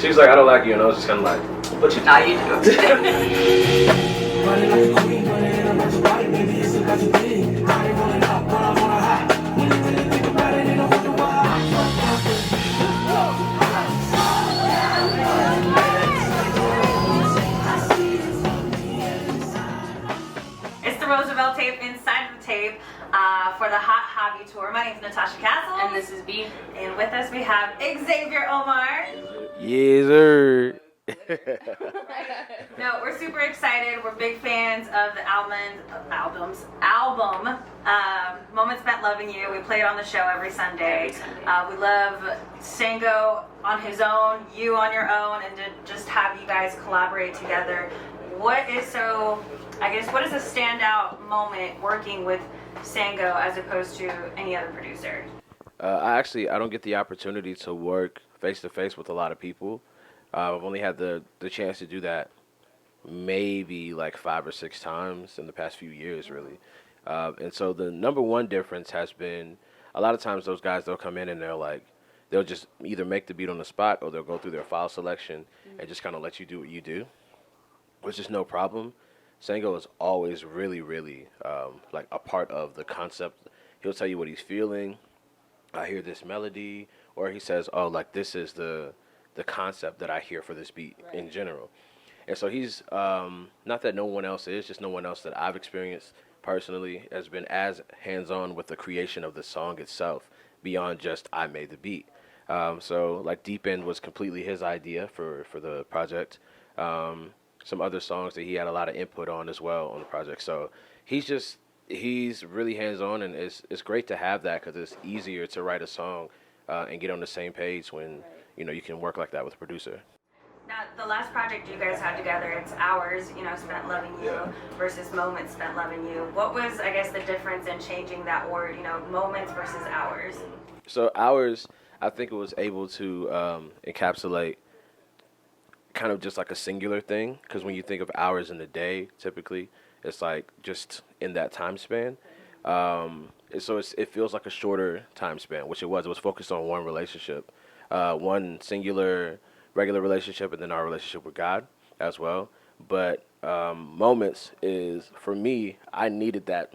She was like, I don't like you, and I was just kind of like, but you do. Nah, you do. It's the Roosevelt tape inside of the tape for the Hot Javi Tour. My name is Natasha Castle. And this is B. And with us we have Xavier Omar. Yes, sir. No, we're super excited. We're big fans of the album, Moment Spent Loving You. We play it on the show every Sunday. We love Sango on his own, you on your own, and to just have you guys collaborate together. What is a standout moment working with Sango as opposed to any other producer? I don't get the opportunity to work face to face with a lot of people. I've only had the chance to do that maybe like 5 or 6 times in the past few years, really. And so the number one difference has been a lot of times those guys, they'll come in and they'll just either make the beat on the spot or they'll go through their file selection and just kind of let you do what you do, which is no problem. Sango is always really, really like a part of the concept. He'll tell you what he's feeling. I hear this melody, or he says, oh, like this is the concept that I hear for this beat in general. And so he's, not that no one else is, just no one else that I've experienced personally has been as hands-on with the creation of the song itself beyond just I made the beat. So like Deep End was completely his idea for the project. Some other songs that he had a lot of input on as well on the project. So he's really hands-on, and it's great to have that because it's easier to write a song and get on the same page when you can work like that with a producer. Now, the last project you guys had together, it's Hours, Spent Loving You versus Moments Spent Loving You. What was, I guess, the difference in changing that word, Moments versus Hours? So Hours, I think it was able to encapsulate kind of just like a singular thing, because when you think of hours in the day, typically, it's like just in that time span. So it feels like a shorter time span, which it was. It was focused on one relationship, one singular, regular relationship, and then our relationship with God as well. But Moments is, for me, I needed that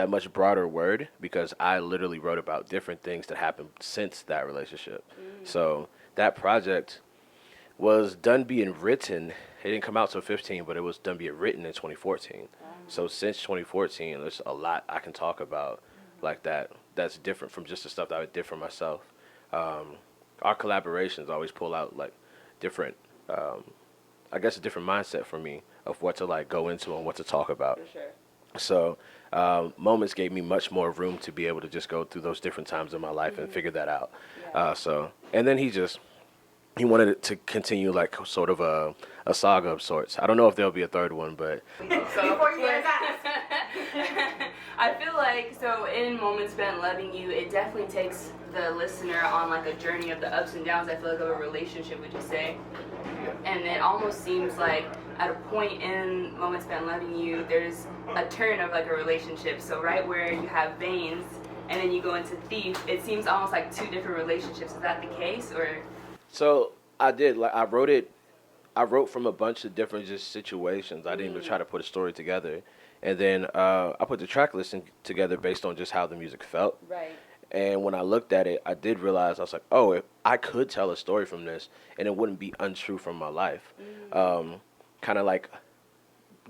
much broader word because I literally wrote about different things that happened since that relationship. So that project was done being written. It didn't come out till 15, but it was done being written in 2014. So since 2014, there's a lot I can talk about like that. That's different from just the stuff that I did for myself. Our collaborations always pull out like different, I guess a different mindset for me of what to like go into and what to talk about. For sure. So Moments gave me much more room to be able to just go through those different times in my life and figure that out. And then he wanted it to continue like sort of a saga of sorts. I don't know if there'll be a third one, but Before you guys ask. I feel like, so in Moments Spent Loving You, it definitely takes the listener on like a journey of the ups and downs, I feel like, of a relationship, would you say? And it almost seems like at a point in Moments Spent Loving You, there's a turn of like a relationship. So right where you have Veins and then you go into Thief, it seems almost like 2 different relationships. Is that the case, or? So I did, like I wrote from a bunch of different just situations. I didn't even try to put a story together. And then I put the track listing together based on just how the music felt. Right. And when I looked at it, I did realize, I was like, oh, if I could tell a story from this and it wouldn't be untrue from my life. Kind of like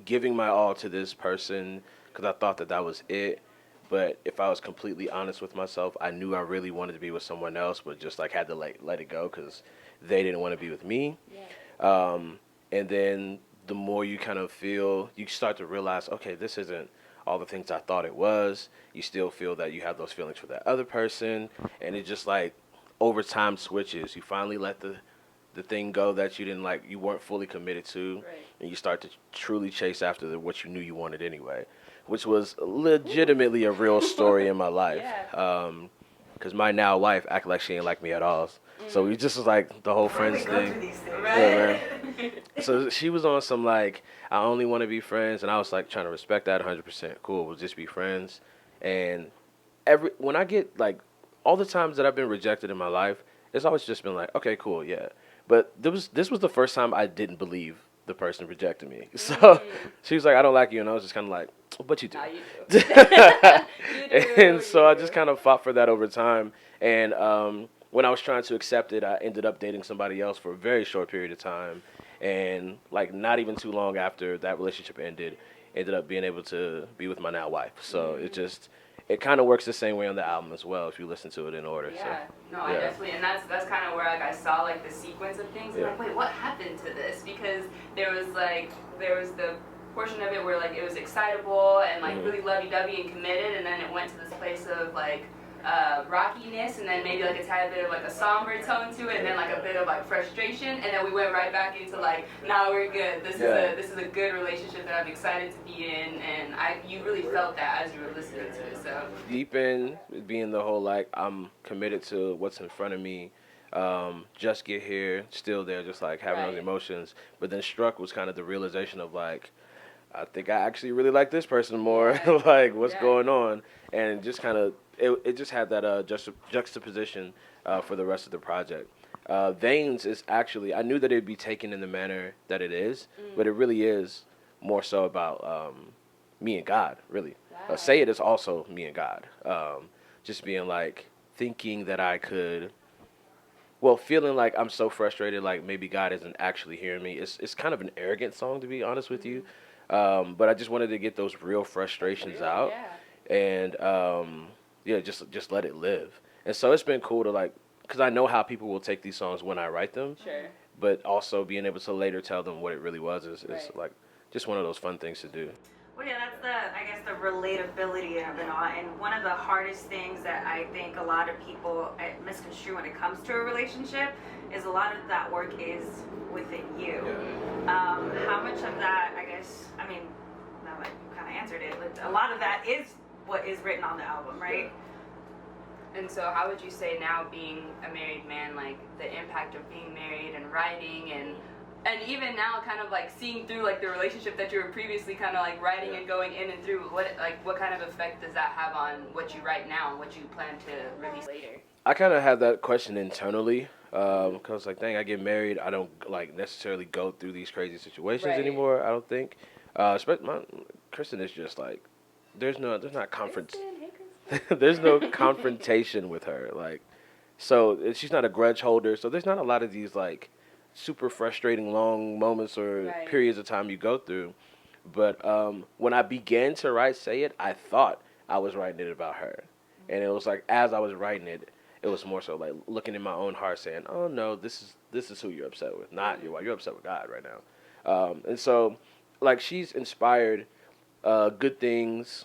giving my all to this person because I thought that was it. But if I was completely honest with myself, I knew I really wanted to be with someone else, but just like had to let it go because they didn't want to be with me. Yeah. And then the more you kind of feel, you start to realize, okay, this isn't all the things I thought it was. You still feel that you have those feelings for that other person. And it just like over time switches. You finally let the thing go that you didn't like, you weren't fully committed to. Right. And you start to truly chase after what you knew you wanted anyway, which was legitimately a real story in my life. Yeah. Because my now wife acted like she ain't like me at all. So we just was like the whole friends thing. Right. Yeah, man. So she was on some like, I only want to be friends, and I was like trying to respect that 100%. Cool, we'll just be friends. And when I get like all the times that I've been rejected in my life, it's always just been like, okay, cool, yeah. But this was the first time I didn't believe the person rejected me. So she was like, I don't like you, and I was just kind of like, but you do. Nah, you do. And so I just kind of fought for that over time. And when I was trying to accept it, I ended up dating somebody else for a very short period of time. And like not even too long after that relationship ended up being able to be with my now wife. So it kind of works the same way on the album as well if you listen to it in order. Yeah, so, no, I definitely, and that's kind of where like I saw like the sequence of things. Yeah. Like, wait, what happened to this? Because there was the portion of it where like it was excitable and like really lovey-dovey and committed, and then it went to this place of like rockiness, and then maybe like a tad bit of like a somber tone to it, and then like a bit of like frustration, and then we went right back into like, now we're good. This is a good relationship that I'm excited to be in, and you really felt that as you were listening to it. So deep in being the whole like I'm committed to what's in front of me. Just get here, still there, just like having those emotions. But then Struck was kind of the realization of like, I think I actually really like this person more. Like, what's going on? And just kind of, it just had that juxtaposition for the rest of the project. Veins is actually, I knew that it would be taken in the manner that it is, but it really is more so about me and God, really. Say It is also me and God. Just being like, thinking that I could, well, feeling like I'm so frustrated, like maybe God isn't actually hearing me. It's kind of an arrogant song, to be honest with you. But I just wanted to get those real frustrations out, and just let it live. And so it's been cool to like, because I know how people will take these songs when I write them, but also being able to later tell them what it really was is like just one of those fun things to do. Well, yeah, that's the relatability of it all. And one of the hardest things that I think a lot of people misconstrue when it comes to a relationship is a lot of that work is within you. How much of that, I guess, I mean, now that you kind of answered it, but a lot of that is what is written on the album, right? And so how would you say now, being a married man, like the impact of being married and writing and even now kind of like seeing through like the relationship that you were previously kind of like writing and going in and through, what kind of effect does that have on what you write now and what you plan to release later? I kind of have that question internally because like, dang, I get married, I don't like necessarily go through these crazy situations anymore. I don't think. Kristen is just like, there's not there's no confrontation with her, like, so she's not a grudge holder. So there's not a lot of these like super frustrating long moments or periods of time you go through. But when I began to write Say It, I thought I was writing it about her. And it was like, as I was writing it, it was more so like looking in my own heart saying, oh no, this is who you're upset with, not your wife. You're upset with God right now. And so like she's inspired good things.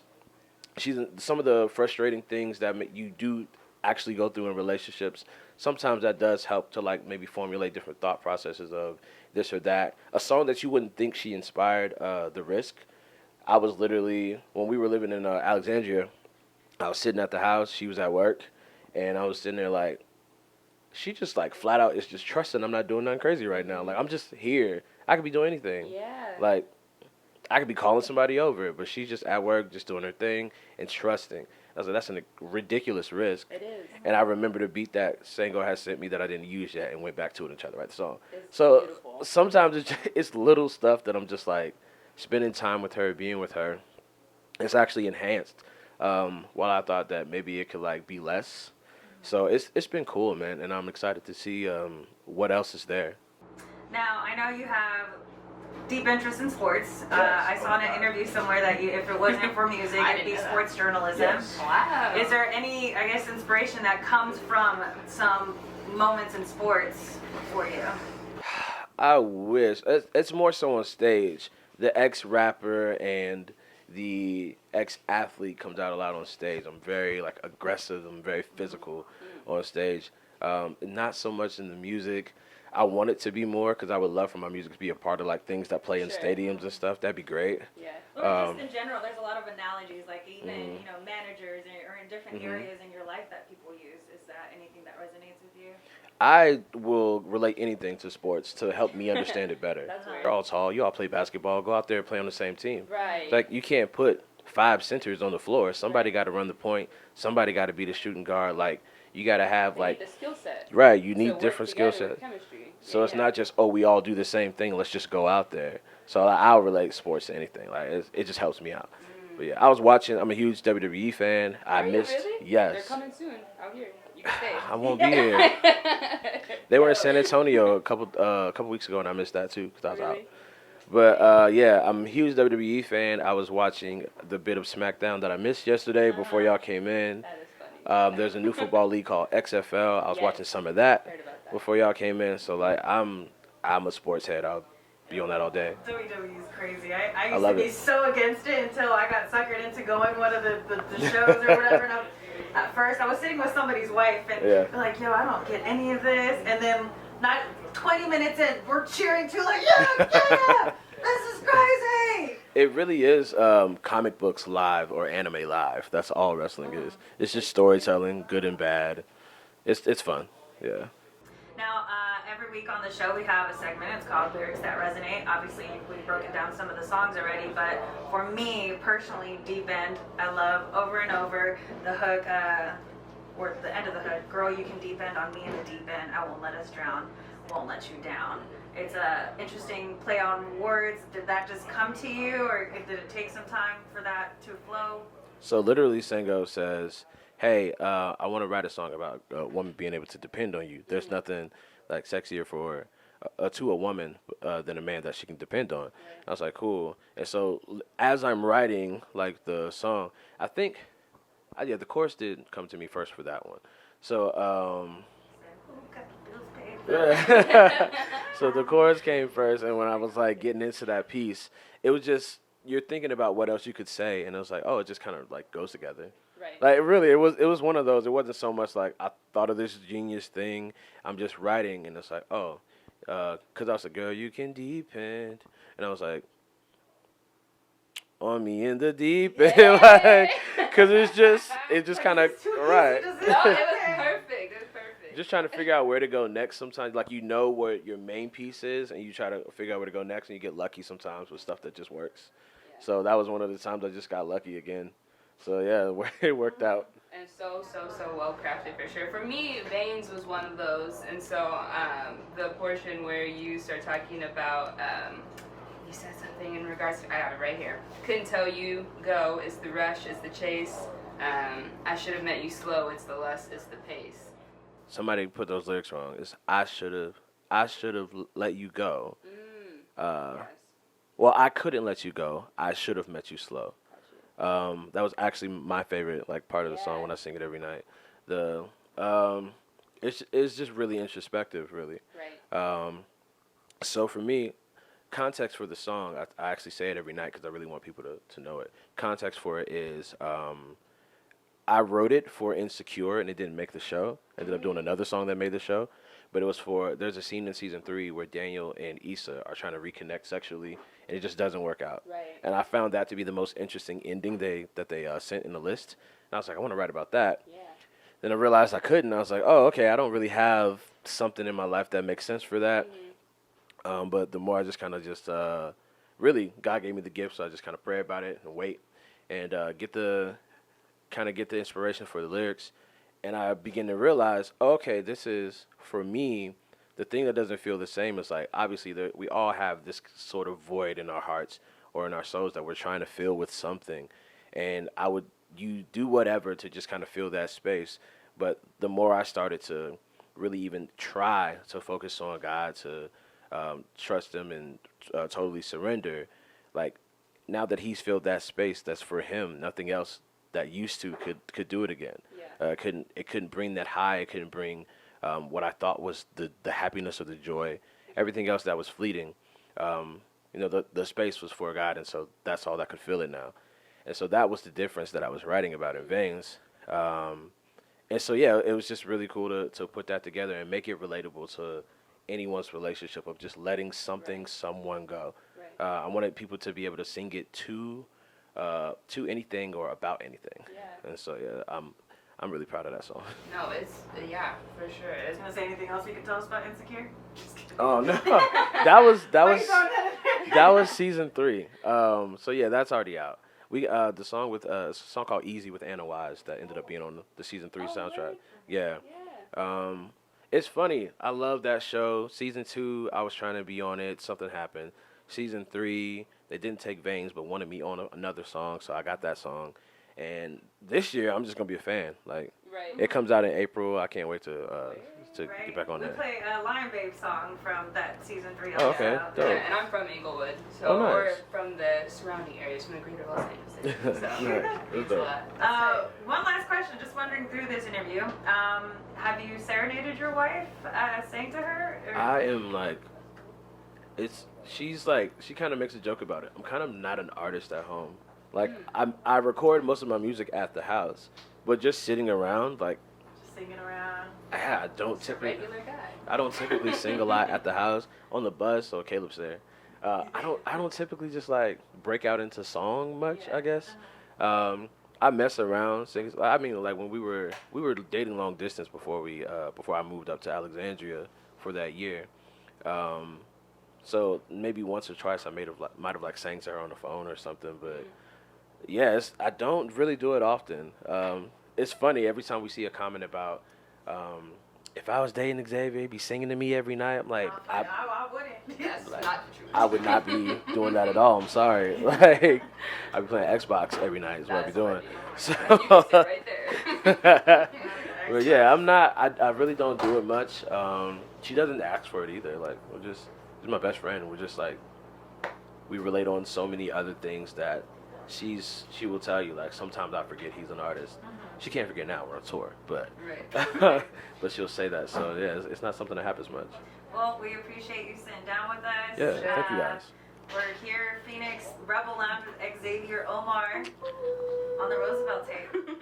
Some of the frustrating things that you do actually go through in relationships. Sometimes that does help to like maybe formulate different thought processes of this or that. A song that you wouldn't think she inspired, The Risk. I was literally, when we were living in Alexandria, I was sitting at the house, she was at work, and I was sitting there like, she just like flat out is just trusting I'm not doing nothing crazy right now. Like, I'm just here. I could be doing anything. Like, I could be calling somebody over, but she's just at work, just doing her thing and trusting. I was like, that's a ridiculous risk. It is. And I remember the beat that Sango has sent me that I didn't use yet and went back to it and tried to write the song. It's so beautiful. Sometimes it's little stuff that I'm just like spending time with her, being with her. It's actually enhanced. While I thought that maybe it could like be less. So it's been cool, man, and I'm excited to see what else is there. Now, I know you have deep interest in sports. I saw in an interview somewhere that if it wasn't for music, it'd be sports journalism. Wow. Is there any, I guess, inspiration that comes from some moments in sports for you? I wish. It's more so on stage. The ex-rapper and the ex-athlete comes out a lot on stage. I'm very like aggressive. I'm very physical on stage. Not so much in the music. I want it to be more because I would love for my music to be a part of like things that play in stadiums and stuff. That'd be great. Yeah. Or just in general, there's a lot of analogies, like even managers or in different areas in your life that people use. Is that anything that resonates with you? I will relate anything to sports to help me understand it better. That's right. You're all tall. You all play basketball. Go out there and play on the same team. Right. Like, you can't put 5 centers on the floor. Somebody got to run the point. Somebody got to be the shooting guard. Like, you gotta have They like need the skill set. right. You To need work different skill together with sets. chemistry. So it's not just we all do the same thing. Let's just go out there. So I'll relate sports to anything. Like it just helps me out. But yeah, I was watching. I'm a huge WWE fan. I Are you missed. really? Yes. They're coming soon out here. You can stay. I won't be here. They were in San Antonio a couple weeks ago, and I missed that too because I was out. Really? But yeah, I'm a huge WWE fan. I was watching the bit of SmackDown that I missed yesterday before y'all came in. That is funny. There's a new football league called XFL. I was Yes. watching some of that Heard about that. before y'all came in. So like, I'm a sports head. I'll be on that all day. WWE is crazy. I used love to be it. so against it until I got suckered into going one of the shows or whatever. And at first, I was sitting with somebody's wife and Yeah. they're like, yo, I don't get any of this. And then not 20 minutes in, we're cheering too, like, yeah, this is crazy. It really is comic books live or anime live. That's all wrestling is. It's just storytelling, good and bad. It's fun. Yeah. Now, every week on the show, we have a segment. It's called Lyrics That Resonate. Obviously, we've broken down some of the songs already, but for me, personally, Deep End, I love over and over the hook, or the end of the hook, girl, you can depend on me in the deep end. I won't let us drown, won't let you down. It's a interesting play on words. Did that just come to you, or did it take some time for that to flow? So literally, Sango says, "Hey, I want to write a song about a woman being able to depend on you. There's nothing like sexier for to a woman than a man that she can depend on." I was like, "Cool." And so as I'm writing like the song, I think, the chorus did come to me first for that one. So so the chorus came first, and when I was like getting into that piece, it was just you're thinking about what else you could say, and it was like, oh, it just kind of like goes together. Right. Like really, it was one of those. It wasn't so much like I thought of this genius thing. I'm just writing, and it's like, oh, because I was like, girl, you can depend, and I was like, on me in the deep end, like, because it just kind of right. No, it was perfect. It was perfect. Just trying to figure out where to go next. Sometimes, like you know what your main piece is, and you try to figure out where to go next, and you get lucky sometimes with stuff that just works. Yeah. So that was one of the times I just got lucky again. So yeah, it worked out. And so well crafted for sure. For me, Veins was one of those, and so the portion where you start talking about, you said something in regards to, I got it right here. Couldn't tell you, go, it's the rush, it's the chase. I should have met you slow, it's the lust, it's the pace. Somebody put those lyrics wrong. It's I should have let you go. Yes. Well, I couldn't let you go. I should have met you slow. That was actually my favorite like part of the song when I sing it every night. It's just really introspective, really. Right. So for me, context for the song, I actually say it every night because I really want people to know it. Context for it is I wrote it for Insecure and it didn't make the show. I ended up doing another song that made the show. But it was there's a scene in season 3 where Daniel and Issa are trying to reconnect sexually and it just doesn't work out. Right. And I found that to be the most interesting ending that they sent in the list. And I was like, I want to write about that. Yeah. Then I realized I couldn't. I was like, oh, okay, I don't really have something in my life that makes sense for that. But the more I just kind of really, God gave me the gift, so I just kind of pray about it and wait and get the inspiration for the lyrics. And I begin to realize, okay, this is, for me, the thing that doesn't feel the same is like, obviously, we all have this sort of void in our hearts or in our souls that we're trying to fill with something. And you do whatever to just kind of fill that space. But the more I started to really even try to focus on God, to trust Him and totally surrender, like now that He's filled that space that's for Him, nothing else that used to could do it again. Yeah. It couldn't bring that high. It couldn't bring what I thought was the happiness or the joy. Everything else that was fleeting, the space was for God, and so that's all that could fill it now. And so that was the difference that I was writing about in Veins. And so yeah, it was just really cool to put that together and make it relatable to anyone's relationship of just letting someone go. Right. I wanted people to be able to sing it to anything or about anything. Yeah. And so yeah, I'm really proud of that song. No, it's for sure. I was gonna say anything else you can tell us about Insecure? Just kidding. Oh no, that was Why are you throwing that in there? that was season 3. So yeah, that's already out. We the song with it's a song called Easy with Anna Wise that ended up being on the season 3 soundtrack. Really? Yeah. Yeah. It's funny. I love that show. Season 2, I was trying to be on it. Something happened. Season 3, they didn't take Veins, but wanted me on another song, so I got that song. And this year, I'm just gonna be a fan. Like, Right. it comes out in April. I can't wait to Right. get back on we that. play a Lion Babe song from that season 3. Oh, okay. also. Dope. Yeah, and I'm from Inglewood, so Oh, nice. or from the surrounding areas, from the greater Los Angeles area. So Nice. means That's a dope. lot. One last question, just wondering through this interview, have you serenaded your wife, sang to her? Or? I am like, she's like, she kind of makes a joke about it. I'm kind of not an artist at home. Like, I record most of my music at the house, but just sitting around, like, Just singing around. I don't Just a typically, regular guy. I don't typically sing a lot at the house on the bus. So Caleb's there. I don't typically just like break out into song much. I guess. I mess around, sing. I mean, like when we were dating long distance before I moved up to Alexandria for that year. So maybe once or twice I might have like sang to her on the phone or something, but yes, I don't really do it often. It's funny every time we see a comment about if I was dating Xavier, he'd be singing to me every night. I'm like, I wouldn't. That's Like, not the truth. I would not be doing that at all. I'm sorry. Like, I'd be playing Xbox every night. Is what I'd be doing. So, you can sit right there. But yeah, I'm not. I really don't do it much. She doesn't ask for it either. Like, she's my best friend. We're just like, we relate on so many other things that she will tell you. Like, sometimes I forget he's an artist. She can't forget now, we're on tour, but Right. but she'll say that. So yeah, it's not something that happens much. Well, we appreciate you sitting down with us. Yeah, thank you guys. We're here, Phoenix Rebel Lounge with Xavier Omar on the Roosevelt tape.